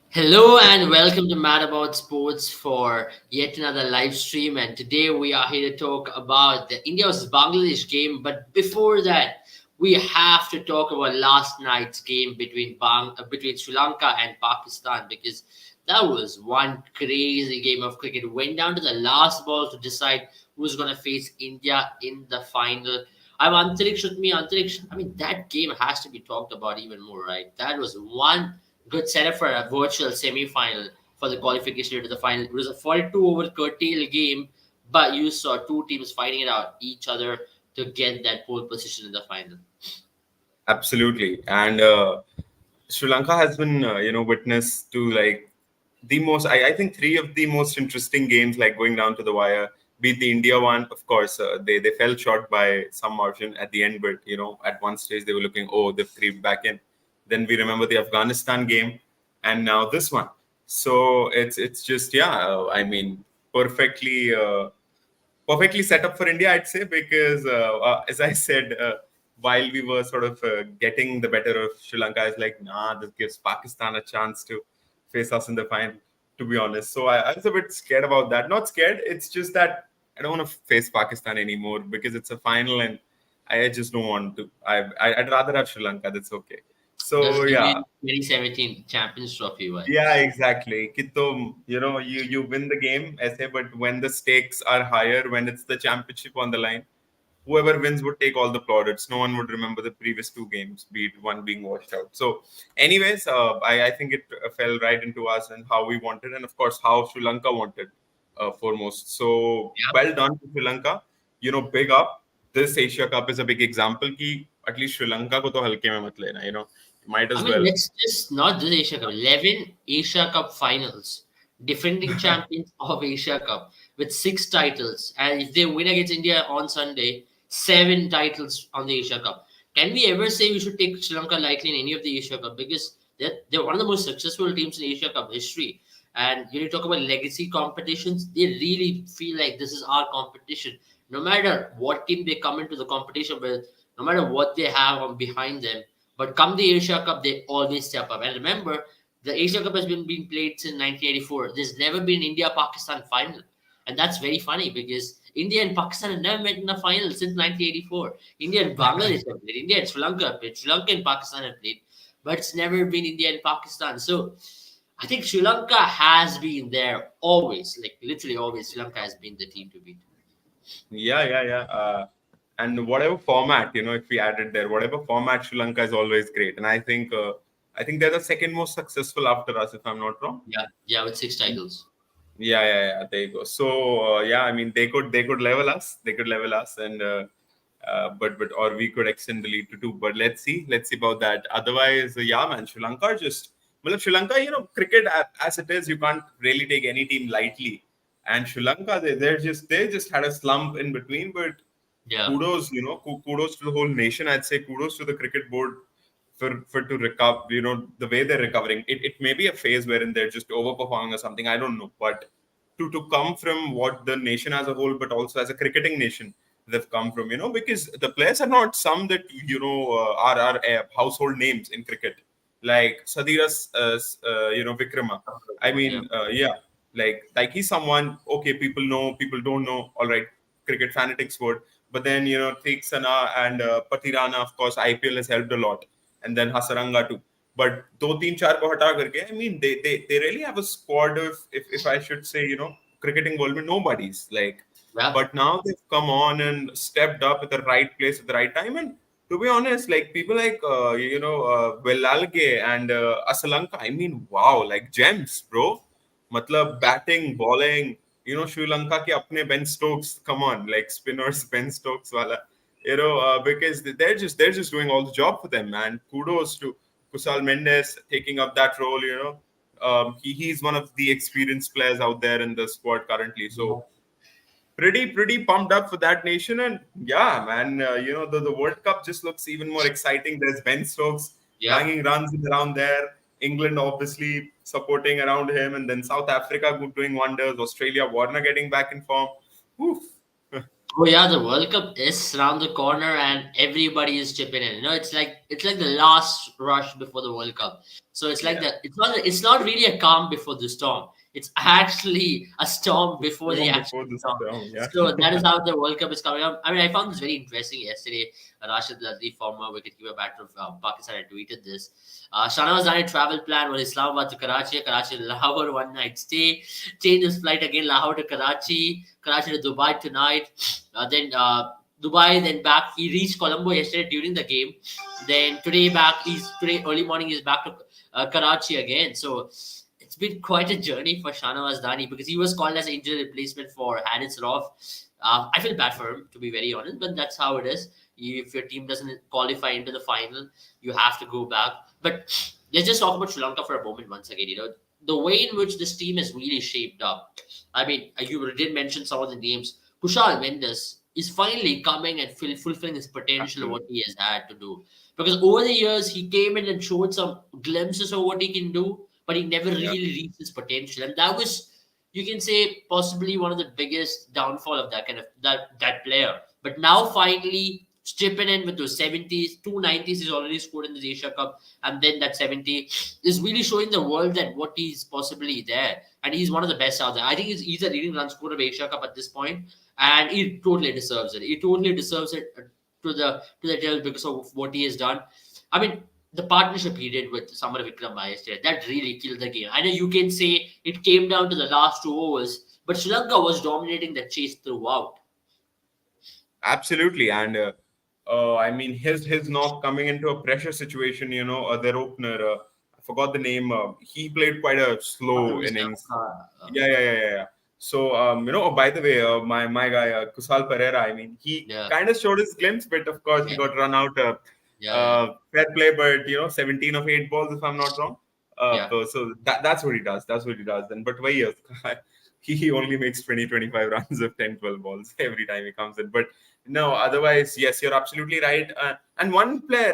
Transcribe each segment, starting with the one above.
Hello and welcome to Mad About Sports for yet another live stream. And today we are here to talk about the India vs Bangladesh game. But before that, we have to talk about last night's game between Sri Lanka and Pakistan because that was one crazy game of cricket. It went down to the last ball to decide who's going to face India in the final. I'm Antariksh with me, Antariksh. I mean, that game has to be talked about even more, right? That was one good setup for a virtual semi-final for the qualification to the final. It was a 42 over curtail game, but you saw two teams fighting it out each other to get that pole position in the final. Absolutely. And Sri Lanka has been, witness to like I think three of the most interesting games, like going down to the wire. Be it the India one, of course, they fell short by some margin at the end, but at one stage they were looking, oh, they've creeped back in. Then we remember the Afghanistan game, and now this one. So it's just I mean, perfectly. Perfectly set up for India, I'd say, because as I said, while we were sort of getting the better of Sri Lanka, I was like, nah, this gives Pakistan a chance to face us in the final, to be honest. So I was a bit scared about that. Not scared, it's just that I don't want to face Pakistan anymore because it's a final and I just don't want to. I'd rather have Sri Lanka, that's okay. Does So, give yeah. you 2017 Champions Trophy Yeah, vibes. exactly. कि तो, you win the game, ऐसे, but when the stakes are higher, when it's the championship on the line, whoever wins would take all the plaudits. No one would remember the previous two games, be it one being washed out. So, anyways, I think it fell right into us and how we wanted, and of course, how Sri Lanka wanted foremost. So, Yeah. well done to Sri Lanka. Big up. This Asia Cup is a big example कि at least Sri Lanka को तो हल्के में मत लेना, might I as mean, well. let's just not this Asia Cup. 11 Asia Cup finals. Defending champions of Asia Cup with 6 titles. And if they win against India on Sunday, 7 titles on the Asia Cup. Can we ever say we should take Sri Lanka lightly in any of the Asia Cup? Because they're one of the most successful teams in Asia Cup history. And you talk about legacy competitions, they really feel like this is our competition. No matter what team they come into the competition with, no matter what they have on behind them, but come the Asia Cup, they always step up. And remember, the Asia Cup has been being played since 1984. There's never been India-Pakistan final. And that's very funny because India and Pakistan have never met in a final since 1984. India and Bangladesh have played. India and Sri Lanka have played. Sri Lanka and Pakistan have played. But it's never been India and Pakistan. So I think Sri Lanka has been there always. Like literally always, Sri Lanka has been the team to beat. Yeah. And whatever format, if we added there, whatever format, Sri Lanka is always great. And I think they're the second most successful after us, if I'm not wrong. Yeah, with 6 titles. Yeah. There you go. So I mean, they could level us. They could level us, and but or we could extend the lead to two. But let's see about that. Otherwise, man, Sri Lanka just. Well, Sri Lanka, cricket as it is, you can't really take any team lightly. And Sri Lanka, they just had a slump in between, but Yeah. kudos, kudos to the whole nation. I'd say kudos to the cricket board for to recover, the way they're recovering. It may be a phase wherein they're just overperforming or something. I don't know, but to come from what the nation as a whole, but also as a cricketing nation, they've come from, because the players are not some that are household names in cricket, like Sadira's, Vikrama. I Yeah. mean, like he's someone, okay, people know, people don't know, all right, cricket fanatics would, but then Theeksana and Patirana, of course, IPL has helped a lot, and then Hasaranga too. But दो तीन चार को हटा करके, I mean, they really have a squad of, if I should say, cricketing world में nobodies, like. Yeah. But now they've come on and stepped up at the right place at the right time. And to be honest, like people like Velalge and Asalanka, I mean, wow, like gems, bro. Matlab Yeah. batting, bowling, Sri Lanka ke apne Ben Stokes, come on, like spinners, Ben Stokes wala, because they're just doing all the job for them, man. Kudos to Kusal Mendes taking up that role. He's one of the experienced players out there in the squad currently. So pretty pumped up for that nation. And yeah, man, the World Cup just looks even more exciting. There's Ben Stokes Yeah. banging runs around there. England obviously supporting around him, and then South Africa doing wonders. Australia, Warner getting back in form. Oof. Oh yeah, the World Cup is around the corner and everybody is chipping in. It's like the last rush before the World Cup. So it's like Yeah. that. It's not really a calm before the storm. It's actually a storm before the From actual before this storm. film, yeah. So that is how the World Cup is coming up. I mean, I found this very interesting yesterday. Rashid Ladli, former wicketkeeper batter of Pakistan, had tweeted this. Shana was on a travel plan with Islamabad to Karachi to Lahore one night stay, changed his flight again Lahore to Karachi to Dubai tonight. Then Dubai, then back. He reached Colombo yesterday during the game. Then today back. He's today early morning. He's back to Karachi again. So it's been quite a journey for Shahnawaz Dani because he was called as injury replacement for Haris Rauf. I feel bad for him, to be very honest, but that's how it is. If your team doesn't qualify into the final, you have to go back. But let's just talk about Sri Lanka for a moment once again. The way in which this team is really shaped up. I mean, you did mention some of the names. Kushal Mendes is finally coming and fulfilling his potential of what Absolutely. he has had to do. Because over the years, he came in and showed some glimpses of what he can do, but he never Yeah. really reached his potential. And that was, you can say, possibly one of the biggest downfall of that kind of that player. But now finally chipping in with those 70s, 290s he's already scored in the Asia Cup, and then that 70 is really showing the world that what he's possibly there. And he's one of the best out there. I think he's a leading run scorer of Asia Cup at this point, and he totally deserves it. He totally deserves it to the tail because of what he has done. I mean, the partnership he did with Samar Vikram yesterday, that really killed the game. I know you can say it came down to the last 2 overs, but Sri Lanka was dominating the chase throughout. Absolutely, and I mean his knock coming into a pressure situation. Their opener, I forgot the name. He played quite a slow innings. Yeah. So oh, by the way, my guy Kusal Pereira. I mean, he Yeah, kind of showed his glimpse, but of course he yeah, got run out. yeah, Fair play, but 17 of 8 balls, if I'm not wrong. yeah, So that's what he does. That's what he does. Then, but why he only makes 20-25 runs of 10-12 balls every time he comes in. But no, otherwise, yes, you're absolutely right. And one player,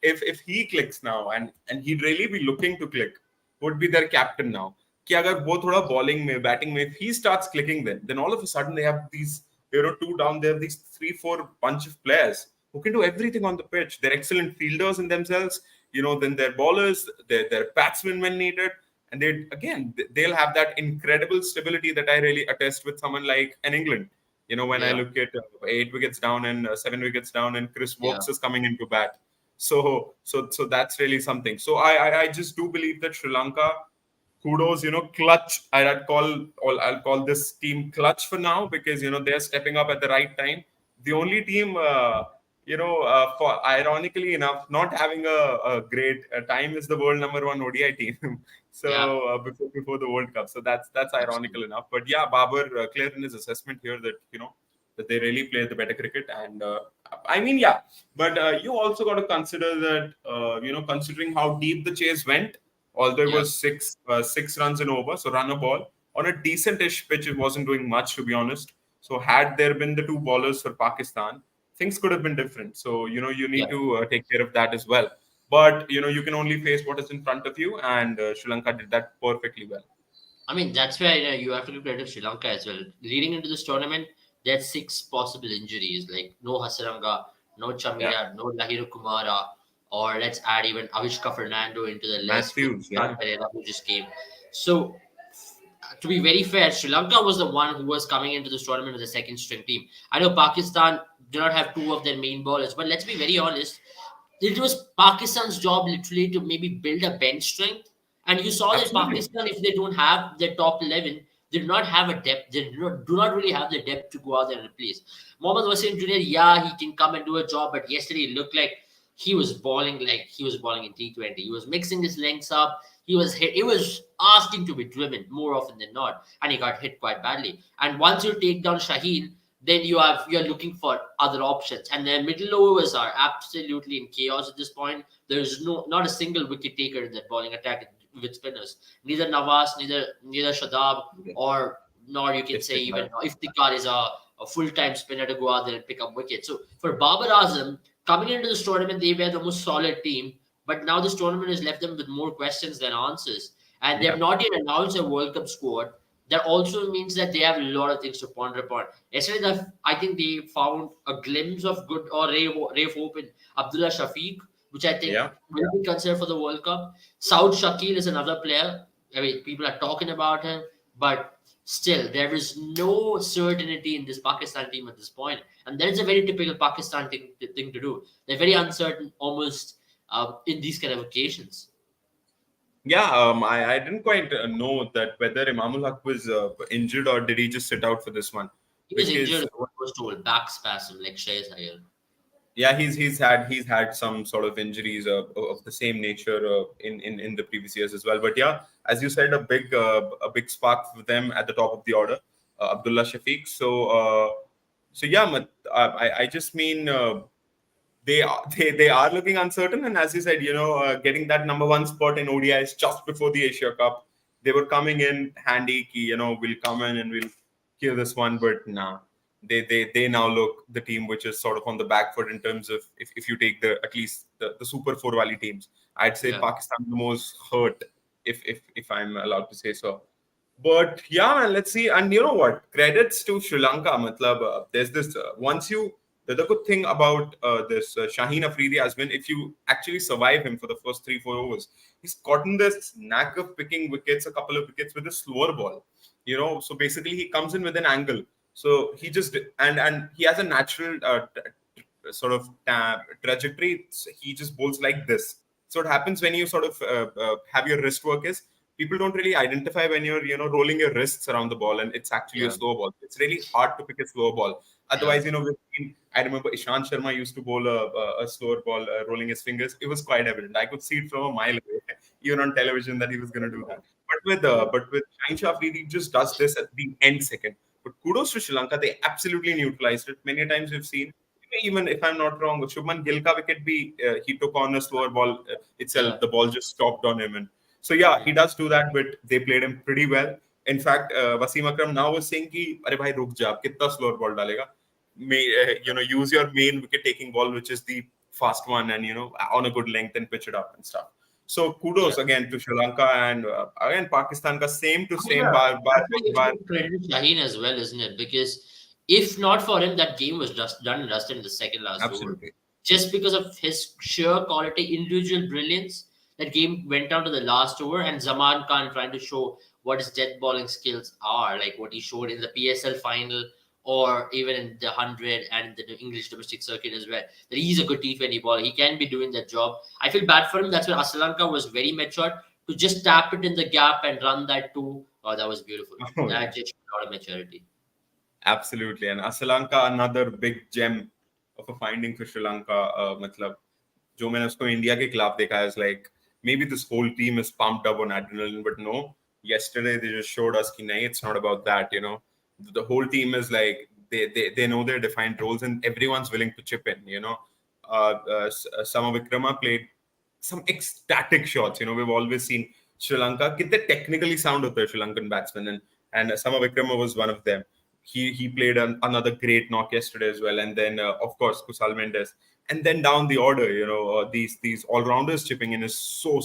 if he clicks now, and he'd really be looking to click, would be their captain now. कि अगर वो थोड़ा bowling में batting में if he starts clicking then all of a sudden they have these two down there, these 3-4 bunch of players who can do everything on the pitch. They're excellent fielders in themselves. Then their bowlers, their batsmen when needed, and they'll have that incredible stability that I really attest with someone like an England. When I yeah, look at 8 wickets down and 7 wickets down, and Chris yeah. Wokes is coming into bat. So that's really something. So I just do believe that Sri Lanka, kudos, clutch. I'll call this team clutch for now because they're stepping up at the right time. The only team, for ironically enough, not having a great time is the world number one ODI team. Yeah, So before the World Cup, so that's absolutely. ironical enough. But yeah, Babar clear in his assessment here that that they really play the better cricket, and I mean, yeah. But you also got to consider that considering how deep the chase went, although it Yeah, was six runs and over, so run a ball on a decent-ish pitch, it wasn't doing much, to be honest. So had there been the two bowlers for Pakistan, things could have been different. So you yeah. need to take care of that as well. But you can only face what is in front of you, and Sri Lanka did that perfectly well. I mean, that's where you have to give credit to Sri Lanka as well. Leading into this tournament, there's 6 possible injuries like no Hasaranga, no Yeah, Chamira, no Lahiru Kumara, or let's add even Avishka Fernando into the list with Matthews, Kushal yeah, Pereira who just came. So, to be very fair, Sri Lanka was the one who was coming into this tournament with a second string team. I know Pakistan do not have two of their main bowlers, but let's be very honest, it was Pakistan's job literally to maybe build a bench strength. And you saw that absolutely. Pakistan, if they don't have their top 11, they do not have a depth. They do not really have the depth to go out there and replace. Mohammad Wasim Jr., yeah, he can come and do a job, but yesterday it looked like he was balling in T20. He was mixing his lengths up. He was hit. He was asking to be driven more often than not, and he got hit quite badly. And once you take down Shaheen, then you're looking for other options. And their middle overs are absolutely in chaos at this point. There's not a single wicket taker in that bowling attack with spinners. Neither Nawaz, neither Shadab, or nor you can It's say even like, Iftikhar is a full-time spinner to go out there and pick up wickets. So for Babar Azam, coming into this tournament, they were the most solid team. But now this tournament has left them with more questions than answers. And they yeah. have not yet announced a World Cup squad. that also means that they have a lot of things to ponder upon. Yesterday, I think they found a glimpse of good or ray of hope in Abdullah Shafiq, which I think Yeah. will be considered for the World Cup. Saud Shakil is another player. I mean, people are talking about him, but still, there is no certainty in this Pakistan team at this point, and that is a very typical Pakistan thing to do. They're very uncertain, almost in these kind of occasions. Yeah, I didn't quite know that whether Imamul Haq was injured or did he just sit out for this one? He was Because injured, what was told, back spasm, like Shreyas Iyer. yeah, he's had some sort of injuries of the same nature in the previous years as well. But yeah, as you said, a big spark for them at the top of the order, Abdullah Shafiq. So yeah, I just mean. They are looking uncertain. And as you said, getting that number one spot in ODIs just before the Asia Cup, they were coming in handy. We'll come in and we'll kill this one, but nah. They now look the team which is sort of on the back foot in terms of if you take the at least the Super Four Valley teams. I'd say Yeah. Pakistan the most hurt, if I'm allowed to say so. But yeah, man, let's see. And you know what? Credits to Sri Lanka. Matlab, there's this once you the good thing about this Shaheen Afridi has been if you actually survive him for the first 3-4 overs, he's gotten this knack of picking wickets, a couple of wickets with a slower ball. So basically he comes in with an angle. So he just and he has a natural sort of trajectory. He just bowls like this. So it happens when you sort of have your wrist work is people don't really identify when you're rolling your wrists around the ball and it's actually a Yeah. slow ball. It's really hard to pick a slow ball. Yeah. Otherwise, I remember Ishant Sharma used to bowl a slower ball, rolling his fingers. It was quite evident. I could see it from a mile away, even on television, that he was going to do that. But with Shaheen Shah Afridi, he just does this at the end second. But kudos to Sri Lanka, they absolutely neutralized it. Many times we've seen, even if I'm not wrong, Shubman Gill ka wicket bhi, he took on a slower ball itself. Yeah. The ball just stopped on him, and so yeah, he does do that. But they played him pretty well. In fact, Wasim Akram now was saying कि अरे भाई रुक जा कितना slower ball डालेगा use your main wicket taking ball, which is the fast one, and on a good length and pitch it up and stuff. So Yeah. kudos again to Sri Lanka and again Pakistan ka same to same Yeah, bar that's why you bar. should credit Shaheen as well, isn't it? Because if not for him, that game was just done and dusted in the second last over. Absolutely. Just because of his sheer quality, individual brilliance, that game went down to the last over, and Zaman Khan trying to show what his death bowling skills are, like what he showed in the PSL final or even in the 100 and the English domestic circuit as well. That he's a good T20 bowler. He can be doing that job. I feel bad for him. That's where Sri Lanka was very matured to just tap it in the gap and run that too. Oh, that was beautiful. Oh, yeah. That just showed a lot of maturity. Absolutely. And Sri Lanka, another big gem of a finding for Sri Lanka. मतलब जो मैंने उसको India के खिलाफ देखा है, is like maybe this whole team is pumped up on adrenaline, but no. Yesterday they just showed us कि नहीं, it's not about that. The whole team is like they know their defined roles and everyone's willing to chip in. Sama Vikrama played some ecstatic shots. We've always seen Sri Lanka. कितने technically sound होते हैं Sri Lankan batsmen, and Sama Vikrama was one of them. He played another great knock yesterday as well, and then of course Kusal Mendes, and then down the order, these all rounders chipping in is so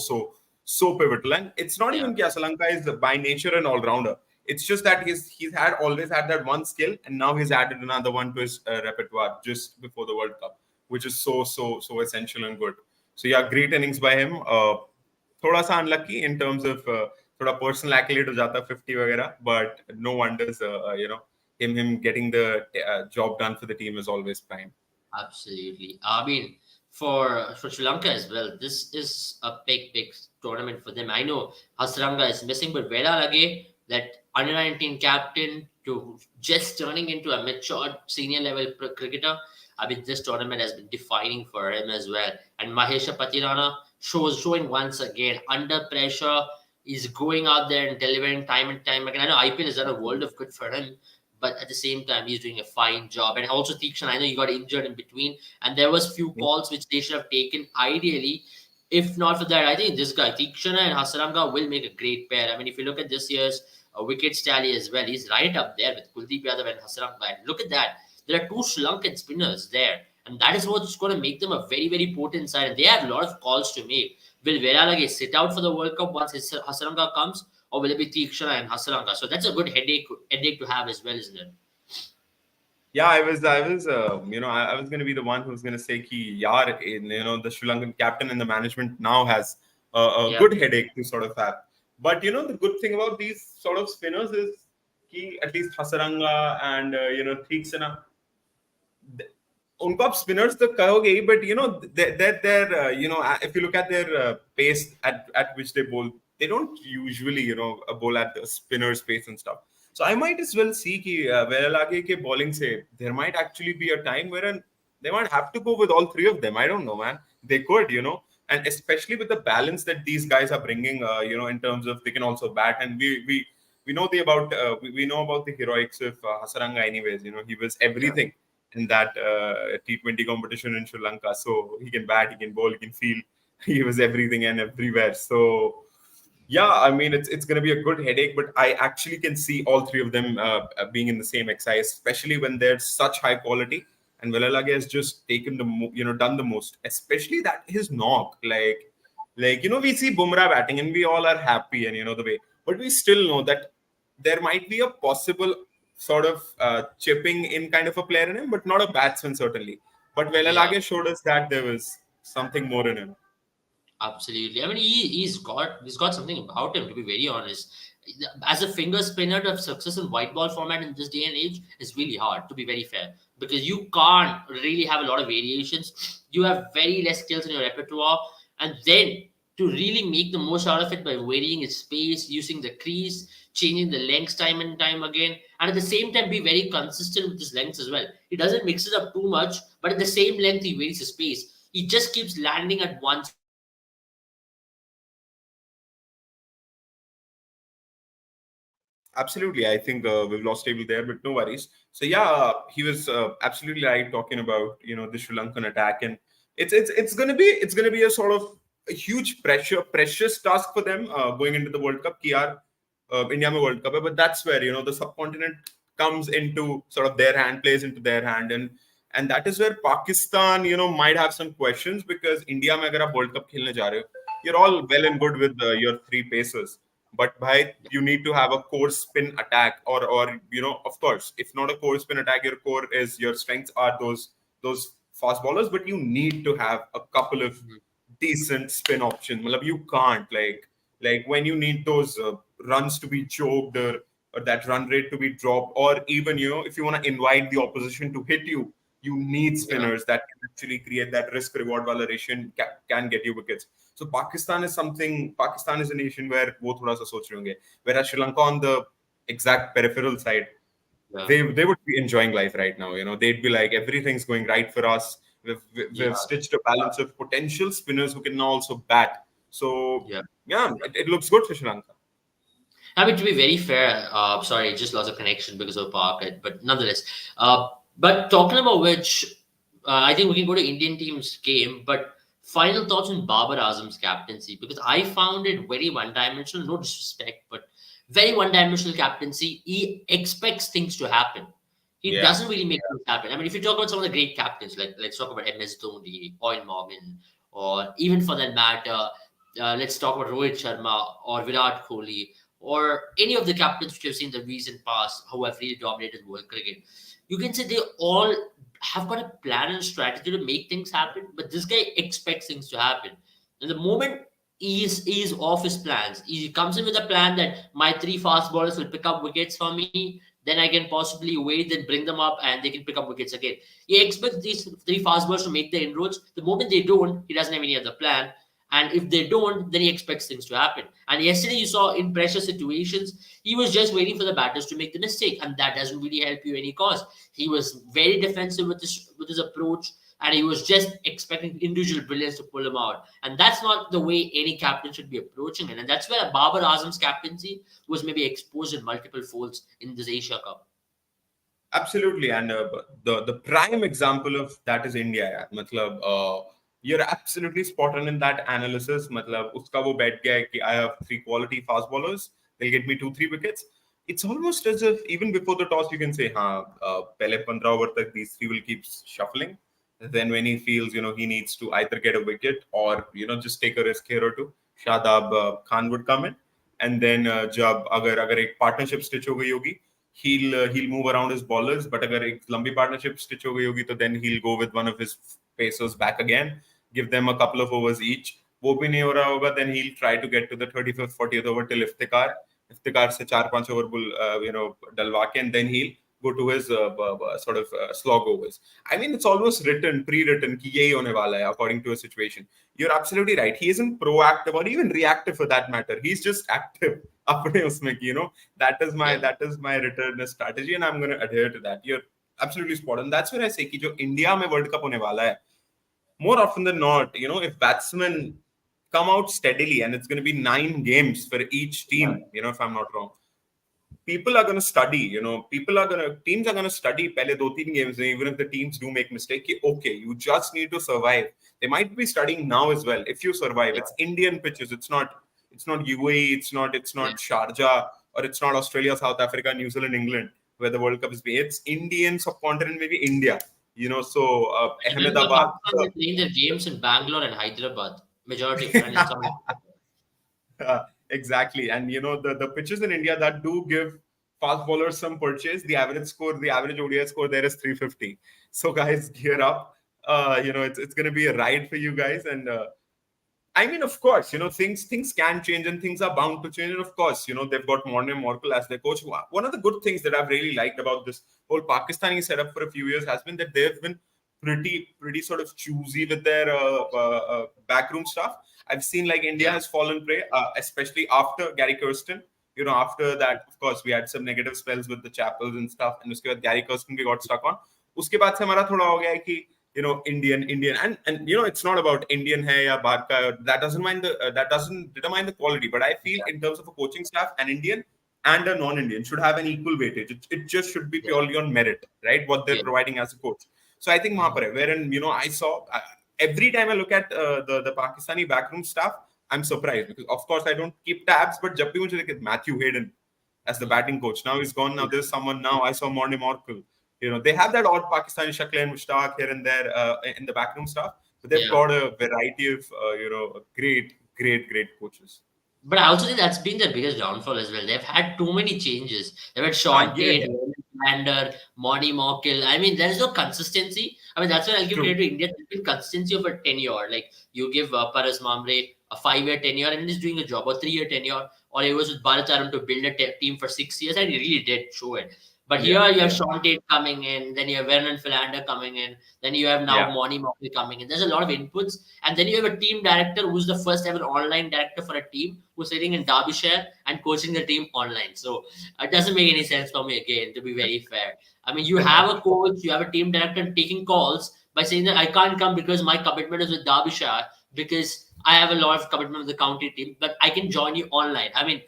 pivotal. And it's not Yeah. even that Sri Lanka is by nature an all rounder. It's just that he's always had that one skill, and now he's added another one to his repertoire just before the World Cup, which is so essential and good. So yeah, great innings by him. थोड़ा सा unlucky in terms of थोड़ा personal accolade हो जाता 50 वगैरह, but no wonders. Him getting the job done for the team is always prime. Absolutely. I mean, for Sri Lanka as well, this is a big tournament for them. I know Hasranga is missing, but Vera Lage, that under 19 captain, to just turning into a mature senior level cricketer. I mean, this tournament has been defining for him as well. And Mahesha Patirana showing once again under pressure. He's going out there and delivering time and time again. I know IPL has done a world of good for him, but at the same time, he's doing a fine job. And also Tikshan, I know he got injured in between, and there was few calls which they should have taken ideally. If not for that, I think this guy Tikshana and Hasaranga will make a great pair. I mean, if you look at this year's wicket tally as well, he's right up there with Kuldeep Yadav and Hasaranga. And look at that, there are two Sri Lankan spinners there, and that is what's going to make them a very potent side. And they have a lot of calls to make. Will Veralage sit out for the World Cup once Hasaranga comes, or will it be Tikshana and Hasaranga? So that's a good headache to have as well, isn't it? Yeah, I was going to be the one who's going to say ki yaar, the Sri Lankan captain and the management now has a Yeah, good headache to sort of have. But the good thing about these sort of spinners is ki at least Hasaranga and Theeksana, उनको आप spinners तो कहोगे ही, but they're if you look at their pace at which they bowl, they don't usually bowl at the spinner's pace and stuff. So I might as well see कि Veeralage के bowling से there might actually be a time wherein they might have to go with all three of them. I don't know, man. They could, and especially with the balance that these guys are bringing, in terms of they can also bat, and we know we know about the heroics of Hasaranga anyways. He was yeah, everything in that T20 competition in Sri Lanka. So he can bat, he can bowl, he can field. He was everything and everywhere. So yeah, I mean it's going to be a good headache, but I actually can see all three of them being in the same exercise, especially when they're such high quality. And Velalage has just taken done the most, especially that his knock, we see Bumrah batting and we all are happy and the way, but we still know that there might be a possible sort of chipping in kind of a player in him, but not a batsman certainly. But yeah. Velalage showed us that there was something more in him. Absolutely. I mean, he's got something about him. To be very honest, as a finger spinner to have success in white ball format in this day and age is really hard. To be very fair, because you can't really have a lot of variations. You have very less skills in your repertoire, and then to really make the most out of it by varying its pace, using the crease, changing the lengths time and time again, and at the same time be very consistent with his lengths as well. He doesn't mix it up too much, but at the same length he varies his pace. He just keeps landing at one spot and then just keeps moving it around and around and around. Absolutely. I think we've lost table there, but no worries. So yeah, he was absolutely right talking about the Sri Lankan attack, and it's gonna be a sort of a huge precious task for them going into the World Cup. Ki yaar, India mein World Cup hai, but that's where the subcontinent comes into sort of their hand, plays into their hand, and that is where Pakistan might have some questions, because India mein agar aap World Cup khelne ja rahe ho, you're all well and good with your three pacers, but bhai, you need to have a core spin attack, or of course, if not a core spin attack, your strengths are those fast bowlers, but you need to have a couple of Mhm. decent spin options. Matlab, you can't like when you need those runs to be choked, or that run rate to be dropped, or even if you want to invite the opposition to hit you, you need Yeah. spinners that can actually create that risk reward valuation, can get you wickets. So Pakistan is a nation where वो थोड़ा सा सोच रहे होंगे, whereas Sri Lanka on the exact peripheral side, Yeah. they would be enjoying life right now. They'd be like, everything's going right for us. Yeah. We've stitched a balance of potential spinners who can now also bat. So Yeah. yeah, it looks good for Sri Lanka. I mean, to be very fair, sorry, just lost a connection because of Park, but nonetheless. But talking about which, I think we can go to Indian team's game. But final thoughts on Babar Azam's captaincy, because I found it very one-dimensional. No disrespect, but very one-dimensional captaincy. He expects things to happen. He Yeah. doesn't really make things happen. I mean, if you talk about some of the great captains, like let's talk about MS Dhoni, Oil Morgan, or even for that matter, let's talk about Rohit Sharma or Virat Kohli or any of the captains which you've seen in the recent past who have really dominated world cricket, you can say they all have got a plan and strategy to make things happen. But this guy expects things to happen. And the moment he's off his plans, he comes in with a plan that my three fast bowlers will pick up wickets for me. Then I can possibly wait and bring them up and they can pick up wickets again. He expects these three fast bowlers to make the inroads. The moment they don't, he doesn't have any other plan. And if they don't, then he expects things to happen. And yesterday, you saw in pressure situations, he was just waiting for the batters to make the mistake, and that doesn't really help you any cause. He was very defensive with his approach, and he was just expecting individual brilliance to pull him out. And that's not the way any captain should be approaching it. And that's where Babar Azam's captaincy was maybe exposed in multiple folds in this Asia Cup. Absolutely, and the prime example of that is India. यार. मतलब you're absolutely spot on in that analysis. मतलब उसका वो बैठ गया है कि I have three quality fast bowlers. They'll get me 2-3 wickets. It's almost as if even before the toss you can say हाँ पहले 15 over तक these three will keep shuffling. Then when he feels he needs to either get a wicket or just take a risk here or two, Shadab Khan would come in. and then जब अगर एक partnership stitch हो गई होगी, he'll move around his bowlers. But अगर एक लंबी partnership stitch हो गई होगी, तो then he'll go with one of his pacers back again, give them a couple of overs each. वो भी नहीं हो रहा होगा, then he'll try to get to the 35th 40th over till Iftikhar से 4-5 ओवर डलवा के, and then he'll go to his sort of slog overs. I mean, it's almost pre-written कि यही होने वाला है according to a situation. You're absolutely right. He isn't proactive or even reactive for that matter. He's just active. अपने उसमें कि, that is my return strategy, and I'm going to adhere to that. You're absolutely spot on. That's where I say कि जो India में world cup होने वाला है, more often than not, if batsmen come out steadily, and it's going to be 9 games for each team, if I'm not wrong, people are going to study, teams are going to study pehle 2-3 games, even if the teams do make mistake, okay, you just need to survive. They might be studying now as well. If you survive, it's Indian pitches, it's not UAE, it's not Sharjah, or it's not Australia, South Africa, New Zealand, England, where the World Cup is being. It's Indian subcontinent, maybe India, so Remember, Ahmedabad. Pakistan, they're playing their games in Bangalore and Hyderabad. Majority of and in some. Exactly. And the pitches in India that do give fast bowlers some purchase, the average ODI score there is 350. So guys, gear up. It's going to be a ride for you guys. And I mean, of course, things can change and things are bound to change. And of course, they've got Mohammad Shami as their coach. One of the good things that I've really liked about this whole Pakistani setup for a few years has been that they've been pretty sort of choosy with their backroom stuff. I've seen like India has fallen prey, especially after Gary Kirsten. After that, of course, we had some negative spells with the Chappells and stuff, and uske baad Gary Kirsten we got stuck on. Uske baad se hamara thoda ho gaya hai ki, Indian, and it's not about Indian hai ya bahar ka. That doesn't determine the quality. But I feel in terms of a coaching staff, an Indian and a non-Indian should have an equal weightage. It just should be purely on merit, right? What they're providing as a coach. So I think वहाँ पर है, wherein I saw every time I look at the Pakistani backroom staff, I'm surprised because of course I don't keep tabs, but जब भी मुझे देखे Matthew Hayden as the batting coach, now he's gone. Now there's someone now. I saw Mohammad Shami. They have that odd Pakistani Shakil and Mushtaq here and there in the backroom staff, but they've got a variety of great coaches. But I also think that's been their biggest downfall as well. They've had too many changes. They've had Sean Tate, Lander, Monty Morkill. I mean, there's no consistency. I mean, that's why I'll give credit to India. There's been consistency of a tenure. Like, you give Paras Mamre a 5-year tenure and he's doing a job, or 3-year tenure, or it was with Bharat Aram to build a team for 6 years, and he really did show it. But here you have Sean Tate coming in, then you have Vernon Philander coming in, then you have now Monty Morkill coming in. There's a lot of inputs, and then you have a team director who's the first ever online director for a team who's sitting in Derbyshire and coaching the team online. So it doesn't make any sense for me, again, to be very fair. I mean, you have a coach, you have a team director taking calls by saying that I can't come because my commitment is with Derbyshire, because I have a lot of commitment with the county team, but I can join you online. I mean,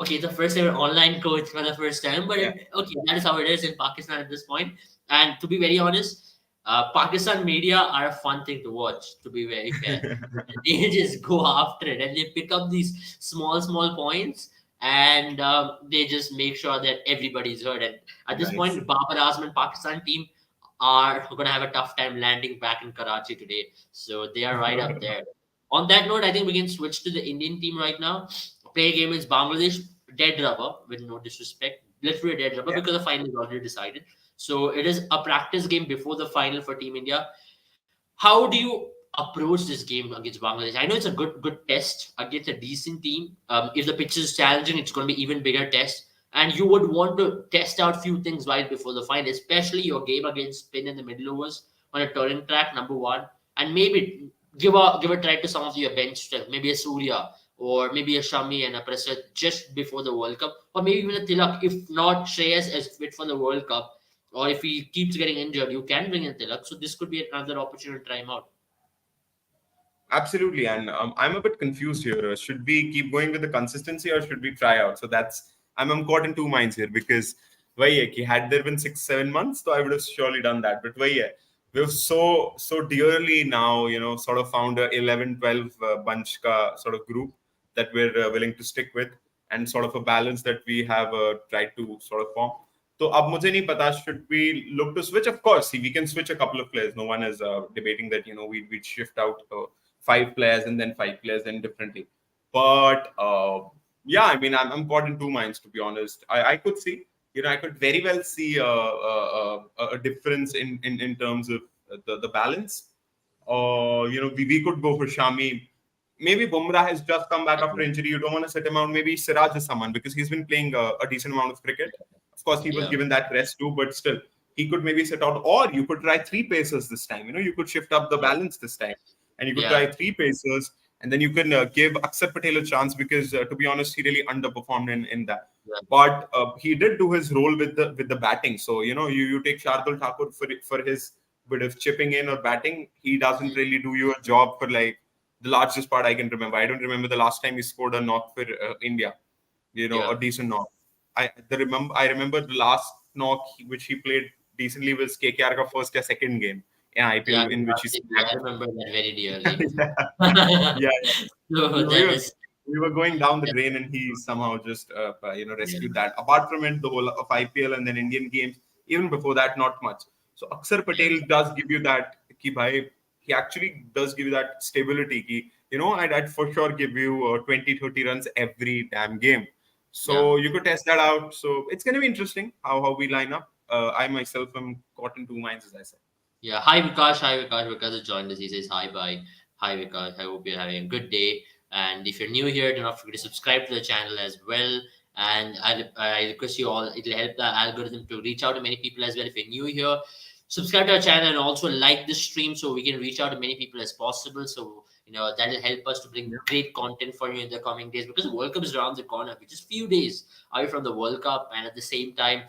okay, the first ever online coach for the first time, but okay, that is how it is in Pakistan at this point. And to be very honest, Pakistan media are a fun thing to watch, to be very fair. They just go after it and they pick up these small points, and they just make sure that everybody's heard. And at this point, Babar Azam and Pakistan team are going to have a tough time landing back in Karachi today. So they are right up there. On that note, I think we can switch to the Indian team right now. Play game is Bangladesh, dead rubber, with no disrespect. Literally dead rubber because the final is already decided. So it is a practice game before the final for Team India. How do you approach this game against Bangladesh? I know it's a good test against a decent team. If the pitch is challenging, it's going to be even bigger test. And you would want to test out few things right before the final, especially your game against spin in the middle overs on a touring track, number one. And maybe give a try to some of your bench strength, maybe a Surya or maybe a Shami and a Prasidh just before the World Cup, or maybe even a Tilak. If not Shreyas is fit for the World Cup, or if he keeps getting injured, you can bring in Tilak. So this could be another opportunity to try him out. Absolutely, and I'm a bit confused here. Should we keep going with the consistency or should we try out? So I'm caught in two minds here, because had there been 6-7 months, so I would have surely done that. But we've so dearly now, sort of found a 11-12 bunch ka sort of group that we're willing to stick with, and sort of a balance that we have tried to sort of form. So ab mujhe nahi pata, should we look to switch? Of course, see, we can switch a couple of players. No one is debating that, we'd shift out 5 players and then 5 players then differently. But Yeah, I mean, I'm caught in two minds, to be honest. I could see, I could very well see a difference in terms of the balance. We could go for Shami. Maybe Bumrah has just come back after injury. You don't want to set him out. Maybe Siraj is someone because he's been playing a decent amount of cricket. Of course, he was Yeah, given that rest too, but still, he could maybe set out. Or you could try three pacers this time. You could shift up the yeah, balance this time, and you could yeah, try three pacers, and then you can give Akshar Patel a chance because, to be honest, he really underperformed in that. yeah, But he did do his role with the batting. So you take Shardul Thakur for his bit of chipping in or batting. He doesn't mm, really do you a job for like the largest part I can remember. I don't remember the last time he scored a knock for India. A yeah. decent knock. I remember the last knock which he played decently was KKR ka first or second game in Yeah, IPL in which he absolutely. I smacked. remember that very dearly. yeah, yeah, yeah. So We, we that were is, we were going down the that, drain, and he somehow just yeah, rescued that. Apart from it, the whole of IPL and then Indian games, even before that, not much. So Akshar yeah, Patel does give you that. He actually does give you that stability. I'd for sure give you 20, 30 runs every damn game. yeah. So you could test that out. So it's going to be interesting how we line up. I myself am caught in two minds, as I said. Yeah. Hi Vikash. Hi Vikash. Vikash has joined us. He says hi, bye. Hi Vikash. I hope you're having a good day. And if you're new here, do not forget to subscribe to the channel as well. And I request you all, it'll help the algorithm to reach out to many people as well. If you're new here, subscribe to our channel and also like the stream so we can reach out to many people as possible. So, that'll help us to bring great content for you in the coming days because the World Cup is around the corner. We're just few days away from the World Cup. And at the same time,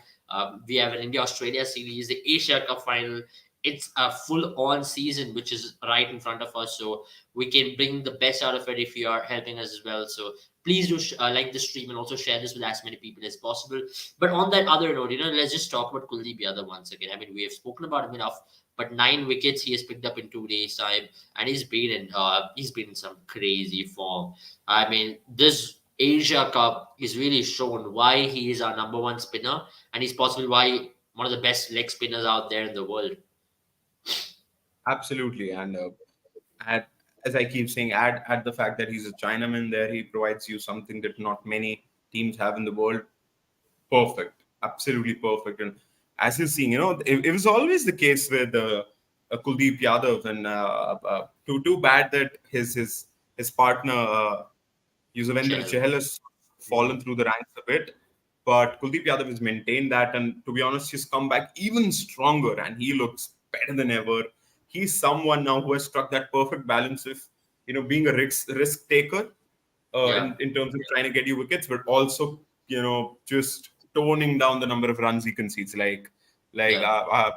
we have an India Australia series, the Asia Cup final. It's a full on season which is right in front of us, so we can bring the best out of it if you are helping us as well. So please do like the stream and also share this with as many people as possible. But on that other note, let's just talk about Kuldeep Yadav once again. I mean, we have spoken about him enough, but 9 wickets he has picked up in 2 days time, and he's been in some crazy form. I mean, this Asia Cup is really shown why he is our number one spinner, and he's possibly why one of the best leg spinners out there in the world. Absolutely, and add, as I keep saying, add the fact that he's a Chinaman. There, he provides you something that not many teams have in the world. Perfect, absolutely perfect. And as you're seeing, it was always the case with Kuldeep Yadav, and too bad that his partner Yuzvendra Chahal. Chahal has fallen through the ranks a bit, but Kuldeep Yadav has maintained that, and to be honest, he's come back even stronger, and he looks better than ever. He's someone now who has struck that perfect balance of, being a risk taker Yeah, in terms of trying to get you wickets, but also, just toning down the number of runs he concedes. Like yeah,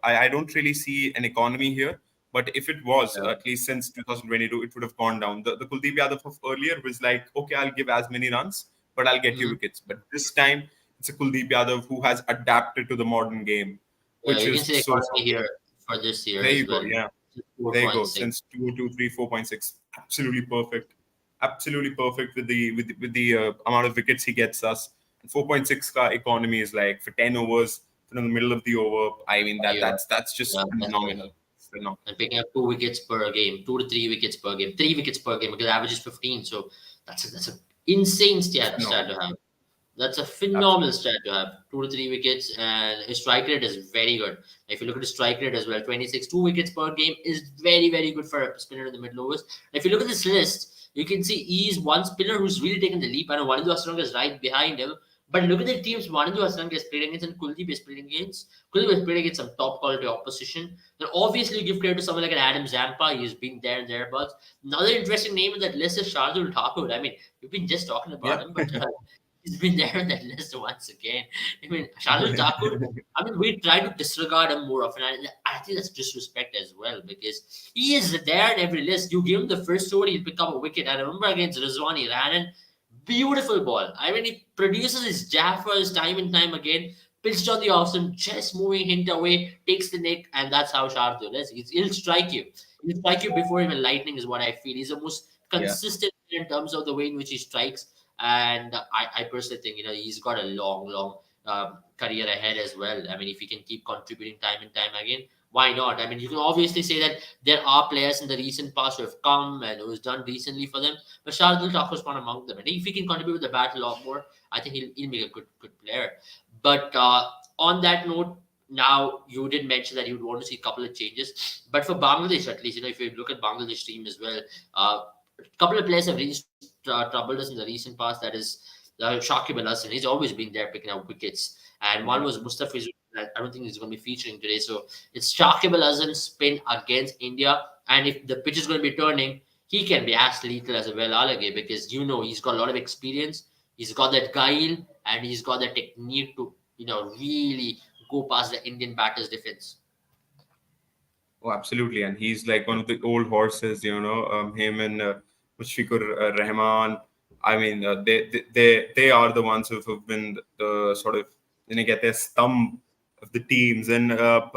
I don't really see an economy here. But if it was, yeah, at least since 2022, it would have gone down. The Kuldeep Yadav of earlier was like, okay, I'll give as many runs, but I'll get you hmm, wickets. But this time, it's a Kuldeep Yadav who has adapted to the modern game, yeah. which You can is see the so economy good. here for this year There as you go. well. Yeah. Four There you point go. six. Since 223, 4.6, absolutely perfect. Absolutely perfect with the amount of wickets he gets us. 4.6 ka economy is like for 10 overs from the middle of the over. I mean Yeah, that's yeah, just that's right. phenomenal. Phenomenal. And picking up 2 wickets per game, 2 to 3 wickets per game, 3 wickets per game because the average is 15. So that's a insane stat to Phenomenal. have. That's a phenomenal Absolutely. stat to have. 2 to 3 wickets, and his strike rate is very good. If you look at his strike rate as well, 26, 2 wickets per game is very, very good for a spinner in the middle overs. If you look at this list, you can see he's one spinner who's really taken the leap. I know Wanindu Hasaranga is right behind him, but look at the teams Wanindu Hasaranga is playing against and Kuldeep is playing against. Kuldeep is playing against some top quality opposition. Then obviously you give credit to someone like an Adam Zampa. He's been there and thereabouts. Another interesting name in that list is Shardul Thakur. I mean, we've been just talking about Yeah. him, but he's been there on that list once again. I mean, Shardul Thakur, I mean, we try to disregard him more often. And I think that's disrespect as well because he is there in every list. You give him the first over, he'll pick up a wicket. I remember against Rizwan, he ran in. Beautiful ball. I mean, he produces his Jaffers time and time again. Pitched on the off stump, just moving hint away, takes the nick, and that's how Shardul is. He'll strike you. He'll strike you before even lightning, is what I feel. He's the most Yeah. consistent in terms of the way in which he strikes. And I personally think he's got a long career ahead as well. I mean, if he can keep contributing time and time again, why not? I mean, you can obviously say that there are players in the recent past who have come and who's done recently for them, but Shardul Thakur is one among them. And if he can contribute with the bat a lot more, I think he'll make a good player. But on that note, now you did mention that you would want to see a couple of changes, but for Bangladesh at least, if you look at Bangladesh team as well, a couple of players have really troubled us in the recent past. That is Shakib Al Hasan. He's always been there picking up wickets, and one Yeah. was Mustafizur. I don't think he's going to be featuring today. So it's Shakib Al Hasan spin against India, and if the pitch is going to be turning, he can be as lethal as a well Alage because he's got a lot of experience. He's got that guile and he's got the technique to really go past the Indian batter's defense. Oh, absolutely. And he's like one of the old horses, him and Mushfiqur Rahman. I mean, they are the ones who've been the sort of, get their stump of the teams. And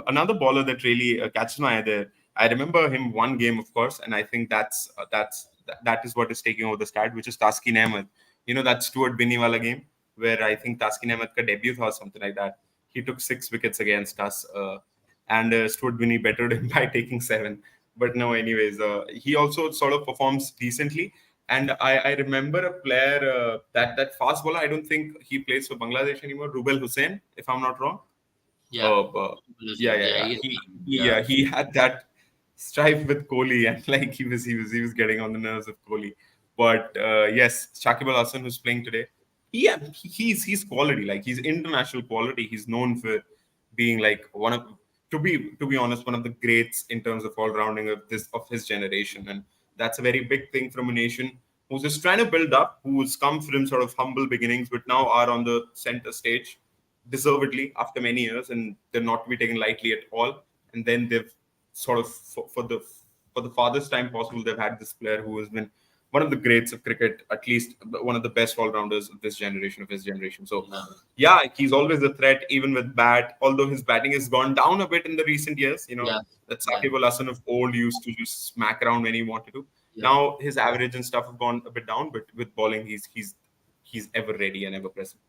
another bowler that really catches my eye there, I remember him one game, of course, and I think that is what is taking over the start, which is Taskin Ahmed. That Stuart Binniwala game where I think Taskin Ahmed ka debut or something like that. He took 6 wickets against us. And Stuart Binney bettered him by taking 7. But no, anyways, he also sort of performs decently. And I remember a player that fast bowler. I don't think he plays for Bangladesh anymore. Rubel Hussain, if I'm not wrong. Yeah, Yeah, yeah, yeah, yeah. he's Yeah, he had that strife with Kohli, and like he was getting on the nerves of Kohli. But yes, Shakib Al Hasan, who's playing today, yeah, he's quality. Like he's international quality. He's known for being like one of to be honest, one of the greats in terms of all rounding of his generation, and that's a very big thing from a nation who's just trying to build up, who's come from sort of humble beginnings, but now are on the center stage deservedly after many years, and they're not to be taken lightly at all. And then they've sort of for the farthest time possible, they've had this player who has been one of the greats of cricket, at least one of the best all-rounders of this generation, of his generation. So yeah, yeah, he's always a threat, even with bat. Although his batting has gone down a bit in the recent years, yeah, that yeah, Saqib Al Hasan of old used to just smack around when he wanted to. yeah. Now his average and stuff have gone a bit down, but with bowling, he's ever ready and ever present.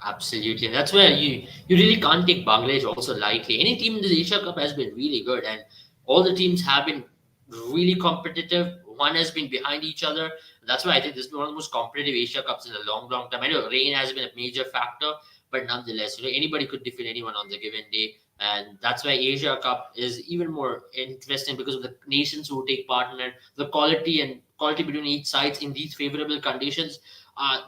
Absolutely, and that's where you really can't take Bangladesh also lightly. Any team in the Asia Cup has been really good, and all the teams have been really competitive. One has been behind each other. That's why I think this is one of the most competitive Asia Cups in a long, long time. I know rain has been a major factor, but nonetheless, anybody could defeat anyone on the given day, and that's why Asia Cup is even more interesting because of the nations who take part in it, the quality between each sides in these favorable conditions.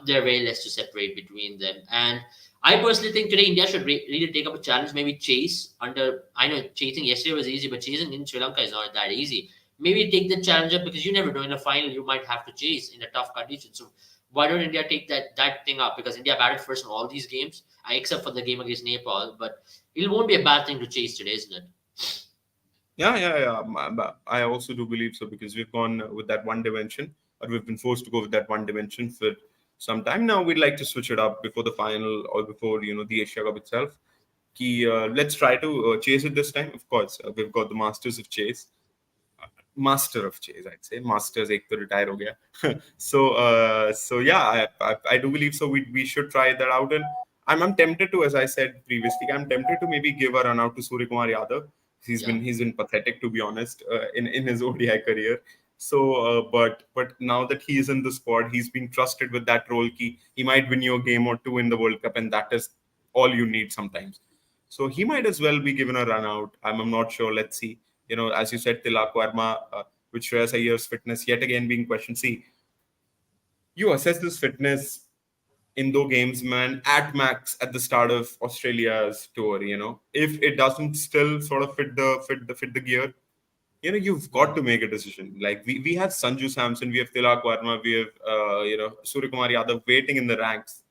There are very less to separate between them. And I personally think today India should really take up a challenge, maybe chase under. I know chasing yesterday was easy, but chasing in Sri Lanka is not that easy. Maybe take the challenge up because you never know. In a final, you might have to chase in a tough condition. So why don't India take that thing up? Because India batted first in all these games, except for the game against Nepal. But it won't be a bad thing to chase today, isn't it? Yeah, yeah, yeah. I also do believe so because we've gone with that one dimension, or we've been forced to go with that one dimension for some time now. We'd like to switch it up before the final or before the Asia Cup itself. Let's try to chase it this time. Of course, we've got the Masters of Chase, master of chase, I'd say. Masters ek to retire ho gaya. So yeah, I do believe so. We should try that out, and I'm tempted to, as I said previously, I'm tempted to maybe give a run out to Suryakumar Yadav. Yeah. He's been pathetic, to be honest, in his ODI career. So, but now that he is in the squad, he's been trusted with that role. He might win you a game or two in the World Cup, and that is all you need sometimes. So he might as well be given a run out. I'm not sure. Let's see. As you said, Tilak Verma, with Shreyas Iyer's fitness yet again being questioned. See, you assess this fitness in those games, man, at max at the start of Australia's tour. If it doesn't still sort of fit the gear, you've got to make a decision. Like we have Sanju Samson, we have Tilak Verma, we have Suryakumar Yadav waiting in the ranks.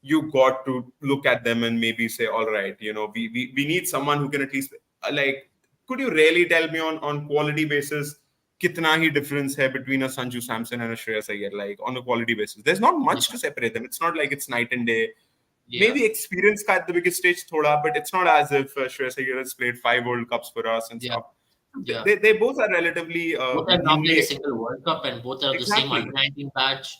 You got to look at them and maybe say, all right, we need someone who can at least like. Could you really tell me on quality basis kitna hi difference hai between a Sanju Samson and a Shreyas Iyer, like on a quality basis? There's not Yeah. much to separate them. It's not like it's night and day. Yeah. Maybe experience ka at the biggest stage thoda, but it's not as if Shreyas Iyer has played 5 World Cups for us and Yeah. stuff. Yeah. They both are relatively Both have not played a unique. single World Cup, and both are of the same Exactly. under 19 batch.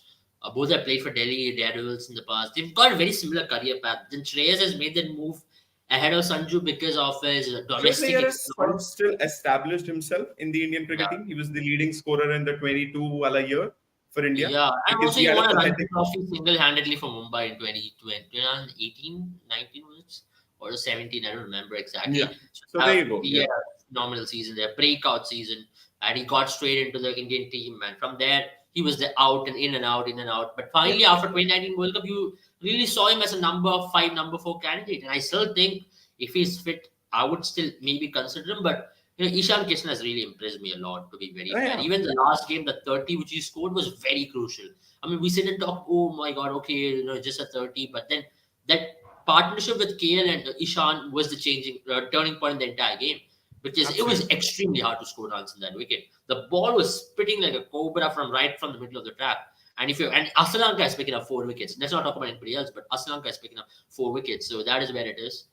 Both have played for Delhi Daredevils in the past. They've got a very similar career path. Then Shreyas has made that move ahead of Sanju because of his Shreyas domestic Iyer has sort of exploits. still established himself in the Indian cricket team. He was the leading scorer in the 22 wala year for India Yeah, and because also he he had a won a Ranji pathetic. Trophy single-handedly for Mumbai in 2020, 2018, 19 was it? Or 17, I don't remember Yeah. exactly. So So there you go. he Yeah. had a phenomenal season there, breakout season, and he got straight into the Indian team. And from there, he was the out and in and out, in and out. But Yeah. finally, after 2019 World Cup, you really saw him as a number 5, number 4 candidate. And I still think if he's fit, I would still maybe consider him. But Ishan Krishna has really impressed me a lot, to be very Oh, fair. yeah. Even the last game, the 30 which he scored was very crucial. I mean, we sit and talk, oh my God, okay, just a 30. But then that partnership with KL and Ishan was the turning point in the entire game because it was Absolutely. extremely hard to score runs in that wicket. The ball was spitting like a cobra from the middle of the track. And Asalanka is picking up 4 wickets. Let's not talk about anybody else, but Asalanka is picking up 4 wickets. So that is where it is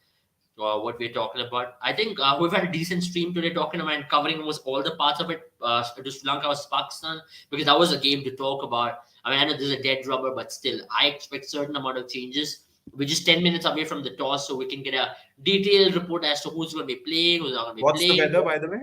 what we're talking about. I think we've had a decent stream today talking about and covering almost all the parts of it. To Sri Lanka versus Pakistan, because that was a game to talk about. I mean, I know this is a dead rubber, but still, I expect certain amount of changes. We're just 10 minutes away from the toss, so we can get a detailed report as to who's going to be playing, who's not going to be What's the playing. weather, by the way?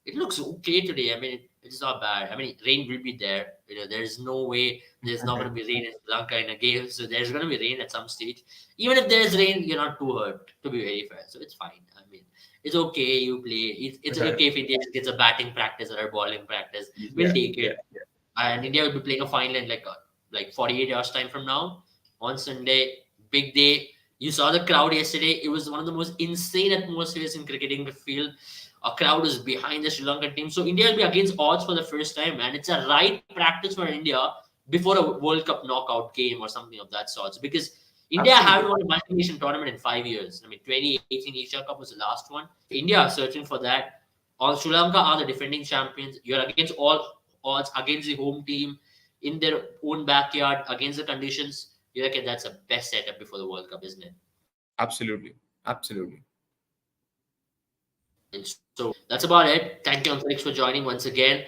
It looks okay today. I mean, it's not bad. I mean, rain will be there. There's no way there's not going to be rain in Sri Lanka in a game. So there's going to be rain at some stage. Even if there's rain, you're not too hurt, to be very fair. So it's fine. I mean, it's okay. You play. It's okay if India gets a batting practice or a bowling practice. We'll Yeah. take Yeah. it. And India will be playing a final in like 48 hours time from now on Sunday. Big day. You saw the crowd yesterday. It was one of the most insane atmospheres in cricketing field. A crowd is behind the Sri Lankan team. So India will be against odds for the first time, and it's a right practice for India before a World Cup knockout game or something of that sort. Because India haven't Absolutely. won a multi-nation tournament in 5 years. I mean, 2018 Asia Cup was the last one. India are searching for that. All Sri Lanka are the defending champions. You're against all odds, against the home team in their own backyard, against the conditions. You reckon that's the best setup before the World Cup, isn't it? Absolutely. Absolutely. And so that's about it. Thank you, Felix, for joining once again.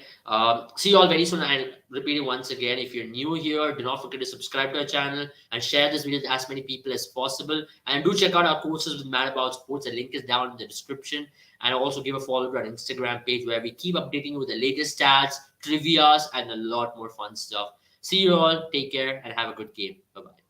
See you all very soon. And repeating once again, if you're new here, do not forget to subscribe to our channel and share this video with as many people as possible. And do check out our courses with Mad About Sports. The link is down in the description. And also give a follow to our Instagram page where we keep updating you with the latest stats, trivias, and a lot more fun stuff. See you all. Take care and have a good game. Bye bye.